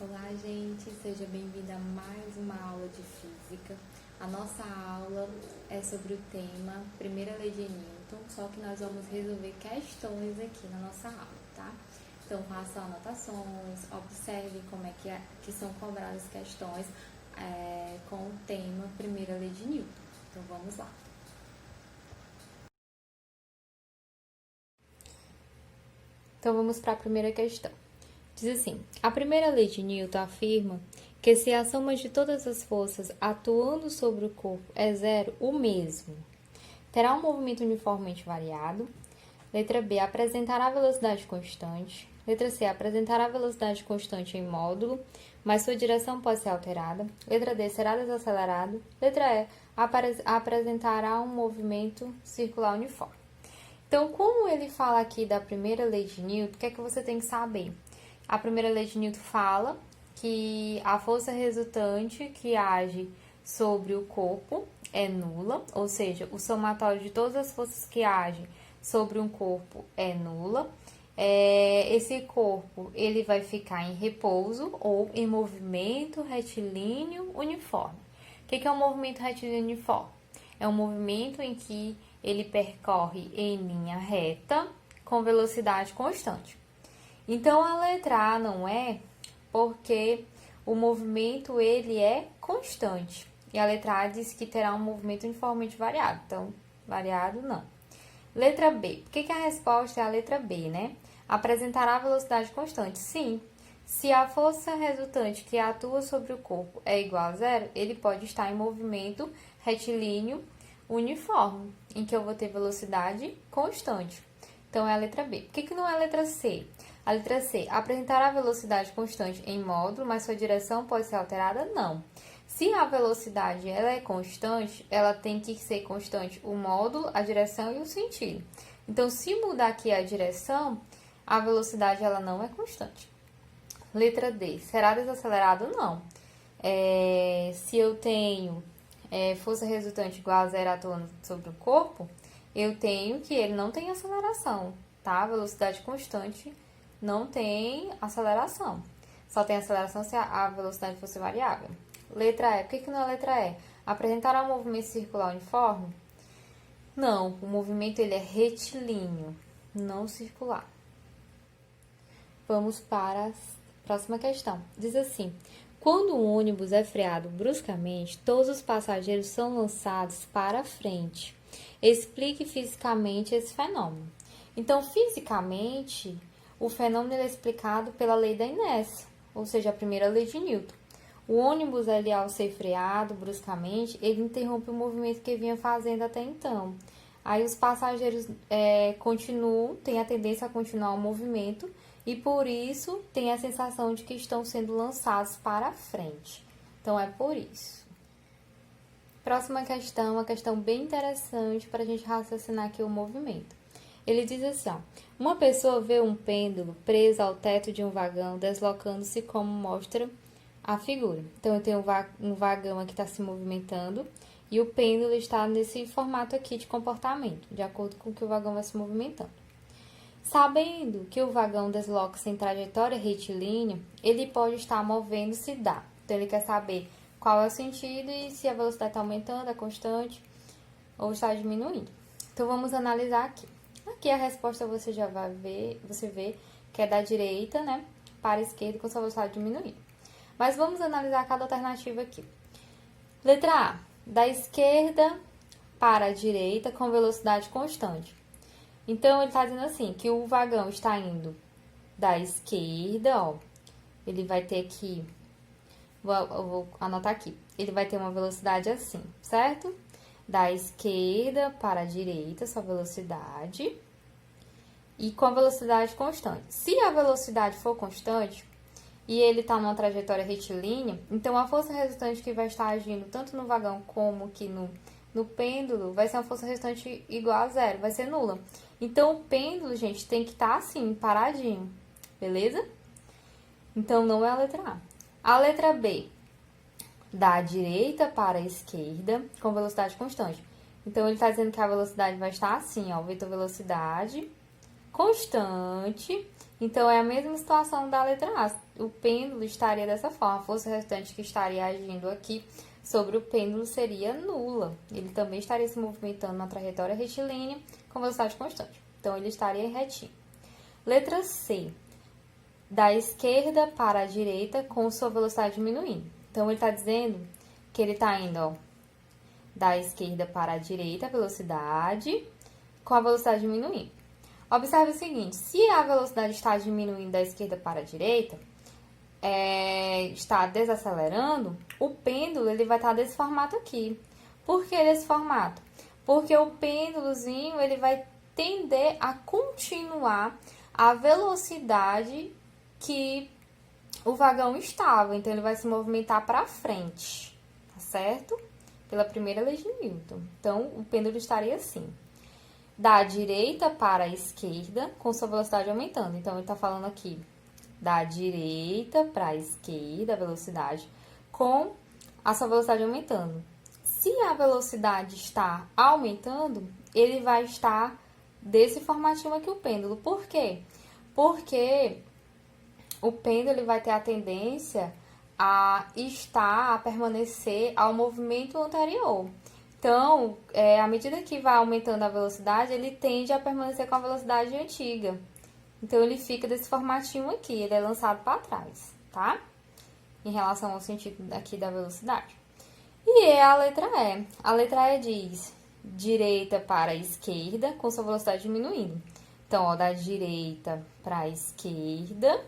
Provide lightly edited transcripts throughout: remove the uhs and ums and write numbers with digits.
Olá, gente, seja bem-vinda a mais uma aula de física. A nossa aula é sobre o tema Primeira Lei de Newton, só que nós vamos resolver questões aqui na nossa aula, tá? Então, façam anotações, observe como é que são cobradas questões com o tema Primeira Lei de Newton. Então, vamos lá. Então, vamos para a primeira questão. Diz assim, a primeira lei de Newton afirma que se a soma de todas as forças atuando sobre o corpo é zero, o mesmo terá um movimento uniformemente variado. Letra B, apresentará velocidade constante. Letra C, apresentará velocidade constante em módulo, mas sua direção pode ser alterada. Letra D, será desacelerado. Letra E, apresentará um movimento circular uniforme. Então, como ele fala aqui da primeira lei de Newton, o que é que você tem que saber? A primeira lei de Newton fala que a força resultante que age sobre o corpo é nula, ou seja, o somatório de todas as forças que agem sobre um corpo é nula. Esse corpo ele vai ficar em repouso ou em movimento retilíneo uniforme. O que é um movimento retilíneo uniforme? É um movimento em que ele percorre em linha reta com velocidade constante. Então, a letra A não é porque o movimento ele é constante. E a letra A diz que terá um movimento uniformemente variado. Então, variado não. Letra B. Por que a resposta é a letra B, né? Apresentará velocidade constante. Sim. Se a força resultante que atua sobre o corpo é igual a zero, ele pode estar em movimento retilíneo uniforme, em que eu vou ter velocidade constante. Então, é a letra B. Por que não é a letra C? A letra C, apresentará velocidade constante em módulo, mas sua direção pode ser alterada? Não. Se a velocidade ela é constante, ela tem que ser constante o módulo, a direção e o sentido. Então, se mudar aqui a direção, a velocidade ela não é constante. Letra D, será desacelerado? Não. Se eu tenho força resultante igual a zero atuando sobre o corpo, eu tenho que ele não tem aceleração, tá? Velocidade constante não tem aceleração. Só tem aceleração se a velocidade fosse variável. Letra E. Por que não é letra E? Apresentará um movimento circular uniforme? Não, o movimento ele é retilíneo, não circular. Vamos para a próxima questão. Diz assim, quando um ônibus é freado bruscamente, todos os passageiros são lançados para frente. Explique fisicamente esse fenômeno. Então, fisicamente, o fenômeno é explicado pela lei da inércia, ou seja, a primeira lei de Newton. O ônibus, ali, ao ser freado bruscamente, ele interrompe o movimento que vinha fazendo até então. Aí os passageiros têm a tendência a continuar o movimento e por isso tem a sensação de que estão sendo lançados para frente. Então, é por isso. Próxima questão, uma questão bem interessante para a gente raciocinar aqui o movimento. Ele diz assim, ó, uma pessoa vê um pêndulo preso ao teto de um vagão deslocando-se como mostra a figura. Então, eu tenho um vagão aqui que está se movimentando e o pêndulo está nesse formato aqui de comportamento, de acordo com que o vagão vai se movimentando. Sabendo que o vagão desloca-se em trajetória retilínea, ele pode estar movendo-se Então, ele quer saber qual é o sentido e se a velocidade está aumentando, é constante ou está diminuindo. Então, vamos analisar aqui. Aqui a resposta você já vai ver, você vê que é da direita, né, para a esquerda com sua velocidade diminuindo. Mas vamos analisar cada alternativa aqui. Letra A, da esquerda para a direita com velocidade constante. Então, ele está dizendo assim, que o vagão está indo da esquerda, ó, ele vai ter aqui, vou anotar aqui, ele vai ter uma velocidade assim, certo? Da esquerda para a direita, sua velocidade, e com a velocidade constante. Se a velocidade for constante, e ele está numa trajetória retilínea, então a força resultante que vai estar agindo tanto no vagão como aqui no pêndulo vai ser uma força resultante igual a zero, vai ser nula. Então, o pêndulo, gente, tem que estar assim, paradinho, beleza? Então, não é a letra A. A letra B, da direita para a esquerda, com velocidade constante. Então, ele está dizendo que a velocidade vai estar assim, ó, vetor velocidade constante. Então, é a mesma situação da letra A. O pêndulo estaria dessa forma. A força resultante que estaria agindo aqui sobre o pêndulo seria nula. Ele também estaria se movimentando na trajetória retilínea com velocidade constante. Então, ele estaria retinho. Letra C. Da esquerda para a direita com sua velocidade diminuindo. Então, ele está dizendo que ele está indo, ó, da esquerda para a direita, a velocidade, com a velocidade diminuindo. Observe o seguinte, se a velocidade está diminuindo da esquerda para a direita, está desacelerando, o pêndulo ele vai estar desse formato aqui. Por que desse formato? Porque o pêndulozinho ele vai tender a continuar a velocidade que o vagão estava. Então, ele vai se movimentar para frente, tá certo? Pela primeira lei de Newton. Então, o pêndulo estaria assim. Da direita para a esquerda, com sua velocidade aumentando. Então, ele está falando aqui da direita para a esquerda, a velocidade, com a sua velocidade aumentando. Se a velocidade está aumentando, ele vai estar desse formatinho aqui o pêndulo. Por quê? Porque o pêndulo ele vai ter a tendência a permanecer ao movimento anterior. Então, à medida que vai aumentando a velocidade, ele tende a permanecer com a velocidade antiga. Então, ele fica desse formatinho aqui, ele é lançado para trás, tá? Em relação ao sentido aqui da velocidade. E é a letra E. A letra E diz direita para a esquerda, com sua velocidade diminuindo. Então, ó, da direita para a esquerda,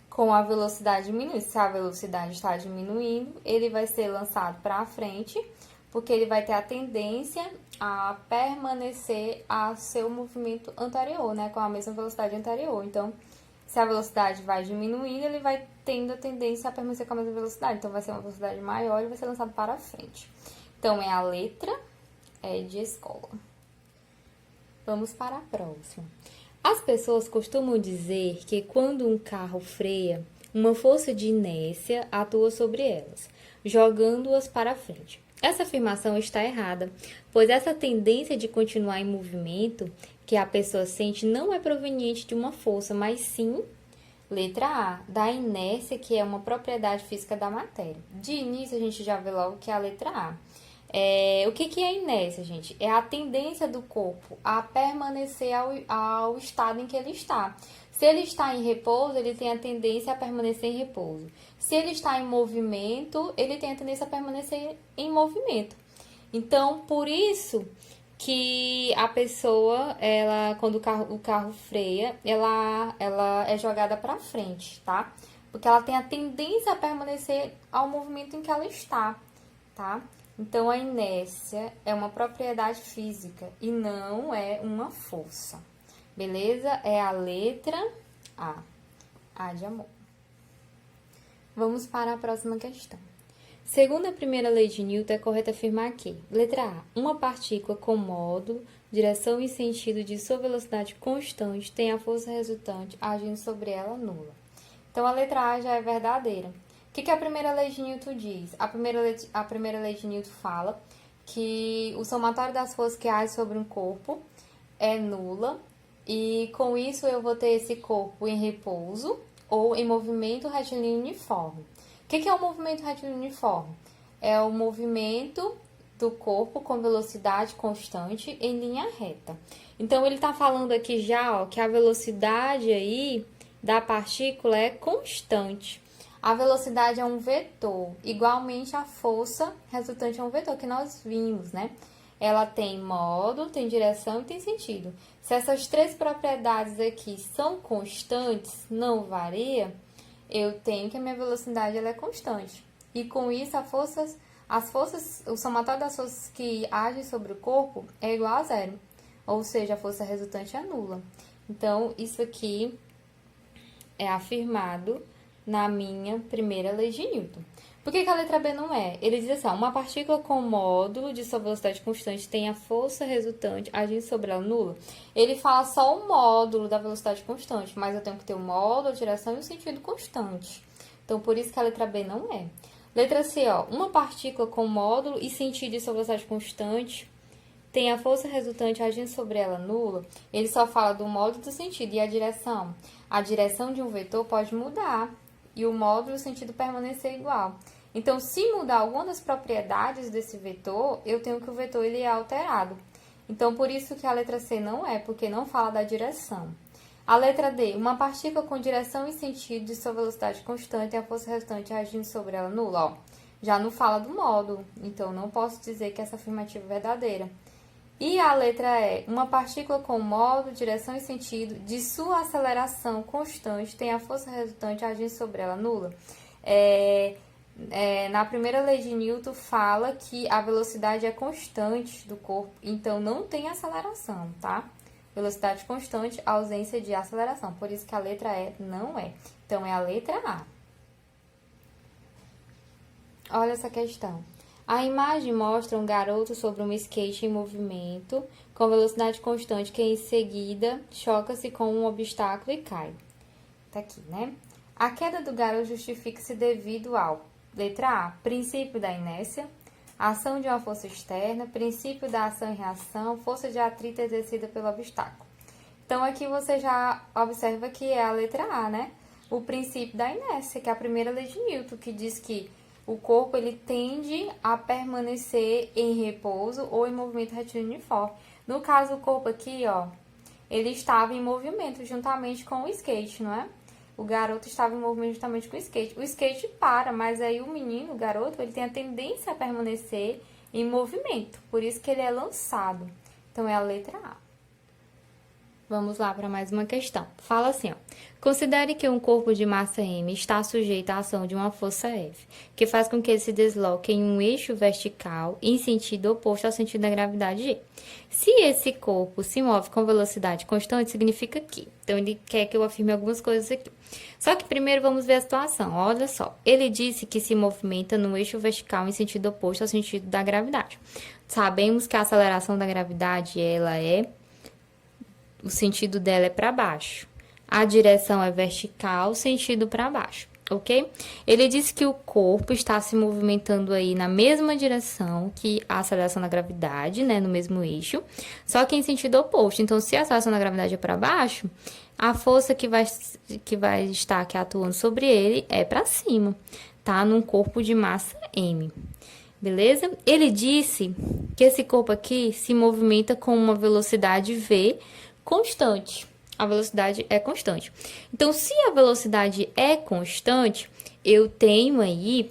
com a velocidade diminuindo. Se a velocidade está diminuindo, ele vai ser lançado para frente, porque ele vai ter a tendência a permanecer a seu movimento anterior, né? Com a mesma velocidade anterior. Então, se a velocidade vai diminuindo, ele vai tendo a tendência a permanecer com a mesma velocidade. Então, vai ser uma velocidade maior e vai ser lançado para frente. Então, é a letra E de escola. Vamos para a próxima. As pessoas costumam dizer que quando um carro freia, uma força de inércia atua sobre elas, jogando-as para frente. Essa afirmação está errada, pois essa tendência de continuar em movimento que a pessoa sente não é proveniente de uma força, mas sim, letra A, da inércia, que é uma propriedade física da matéria. De início, a gente já vê logo que é a letra A. O que é inércia, gente? É a tendência do corpo a permanecer ao estado em que ele está. Se ele está em repouso, ele tem a tendência a permanecer em repouso. Se ele está em movimento, ele tem a tendência a permanecer em movimento. Então, por isso que a pessoa, quando o carro freia, ela é jogada para frente, tá? Porque ela tem a tendência a permanecer ao movimento em que ela está, tá? Então, a inércia é uma propriedade física e não é uma força. Beleza? É a letra A. A de amor. Vamos para a próxima questão. Segundo a primeira lei de Newton, é correto afirmar que, letra A, uma partícula com módulo, direção e sentido de sua velocidade constante tem a força resultante agindo sobre ela nula. Então, a letra A já é verdadeira. O que a primeira lei de Newton diz? A primeira lei de Newton fala que o somatório das forças que agem sobre um corpo é nula, e com isso eu vou ter esse corpo em repouso ou em movimento retilíneo uniforme. O que é o movimento retilíneo uniforme? É o movimento do corpo com velocidade constante em linha reta. Então, ele está falando aqui já, ó, que a velocidade aí da partícula é constante. A velocidade é um vetor, igualmente a força resultante é um vetor, que nós vimos, né? Ela tem módulo, tem direção e tem sentido. Se essas três propriedades aqui são constantes, não varia, eu tenho que a minha velocidade ela é constante. E com isso, o somatório das forças que agem sobre o corpo é igual a zero. Ou seja, a força resultante é nula. Então, isso aqui é afirmado na minha primeira lei de Newton. Por que a letra B não é? Ele diz assim, ó, uma partícula com módulo de sua velocidade constante tem a força resultante agindo sobre ela nula. Ele fala só o módulo da velocidade constante, mas eu tenho que ter o módulo, a direção e o sentido constante. Então, por isso que a letra B não é. Letra C, ó, uma partícula com módulo e sentido de sua velocidade constante tem a força resultante agindo sobre ela nula, ele só fala do modo e do sentido. E a direção? A direção de um vetor pode mudar e o modo e o sentido permanecer igual. Então, se mudar alguma das propriedades desse vetor, eu tenho que o vetor ele é alterado. Então, por isso que a letra C não é, porque não fala da direção. A letra D, uma partícula com direção e sentido de sua velocidade constante e a força resultante agindo sobre ela nula, ó. Já não fala do modo, então não posso dizer que essa afirmativa é verdadeira. E a letra E, uma partícula com modo, direção e sentido de sua aceleração constante tem a força resultante agindo sobre ela nula. Na primeira lei de Newton fala que a velocidade é constante do corpo, então não tem aceleração, tá? Velocidade constante, ausência de aceleração. Por isso que a letra E não é. Então, é a letra A. Olha essa questão. A imagem mostra um garoto sobre um skate em movimento, com velocidade constante, que em seguida choca-se com um obstáculo e cai. Tá aqui, né? A queda do garoto justifica-se devido ao, letra A, princípio da inércia, ação de uma força externa, princípio da ação e reação, força de atrito exercida pelo obstáculo. Então, aqui você já observa que é a letra A, né? O princípio da inércia, que é a primeira lei de Newton, que diz que o corpo ele tende a permanecer em repouso ou em movimento retilíneo uniforme. No caso, o corpo aqui, ó, ele estava em movimento juntamente com o skate, não é? O garoto estava em movimento juntamente com o skate. O skate para, mas aí o menino, o garoto, ele tem a tendência a permanecer em movimento. Por isso que ele é lançado. Então, é a letra A. Vamos lá para mais uma questão. Fala assim, ó. Considere que um corpo de massa M está sujeito à ação de uma força F, que faz com que ele se desloque em um eixo vertical em sentido oposto ao sentido da gravidade G. Se esse corpo se move com velocidade constante, significa que. Então, ele quer que eu afirme algumas coisas aqui. Só que primeiro vamos ver a situação. Olha só. Ele disse que se movimenta no eixo vertical em sentido oposto ao sentido da gravidade. Sabemos que a aceleração da gravidade, o sentido dela é para baixo. A direção é vertical, sentido para baixo, ok? Ele disse que o corpo está se movimentando aí na mesma direção que a aceleração da gravidade, né? No mesmo eixo, só que em sentido oposto. Então, se a aceleração da gravidade é para baixo, a força que vai estar aqui atuando sobre ele é para cima, tá? Num corpo de massa M. Beleza? Ele disse que esse corpo aqui se movimenta com uma velocidade V constante. A velocidade é constante. Então, se a velocidade é constante, eu tenho aí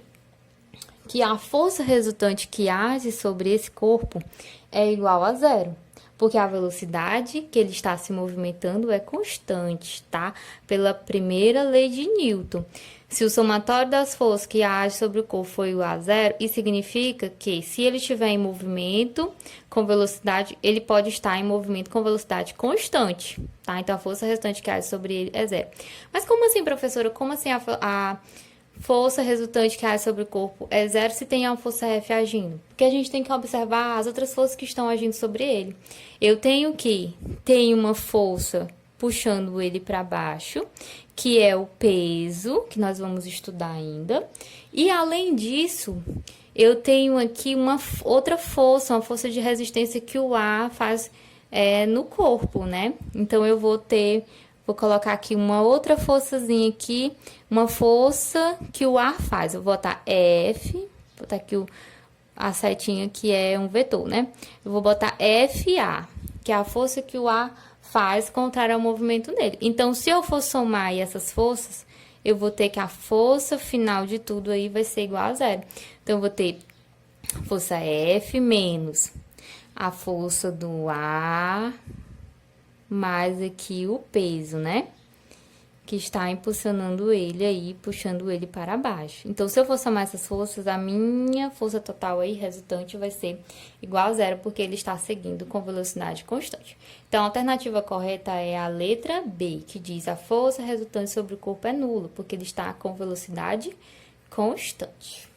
que a força resultante que age sobre esse corpo é igual a zero. Porque a velocidade que ele está se movimentando é constante, tá? Pela primeira lei de Newton. Se o somatório das forças que agem sobre o corpo for igual a zero, isso significa que se ele estiver em movimento com velocidade, ele pode estar em movimento com velocidade constante, tá? Então, a força resultante que age sobre ele é zero. Mas como assim, professora? Como assim a força resultante que age sobre o corpo é zero se tem uma força F agindo? Porque a gente tem que observar as outras forças que estão agindo sobre ele. Eu tenho que ter uma força puxando ele para baixo, que é o peso, que nós vamos estudar ainda. E, além disso, eu tenho aqui uma outra força, uma força de resistência que o ar faz no corpo, né? Então, eu vou colocar aqui uma outra forçazinha aqui, uma força que o ar faz. Eu vou botar F, vou botar aqui a setinha que é um vetor, né? Eu vou botar FA, que é a força que o ar faz contrário ao movimento dele. Então, se eu for somar aí essas forças, eu vou ter que a força final de tudo aí vai ser igual a zero. Então, eu vou ter força F menos a força do ar mais aqui o peso, né? Que está impulsionando ele aí, puxando ele para baixo. Então, se eu for somar essas forças, a minha força total aí, resultante, vai ser igual a zero, porque ele está seguindo com velocidade constante. Então, a alternativa correta é a letra B, que diz a força resultante sobre o corpo é nula, porque ele está com velocidade constante.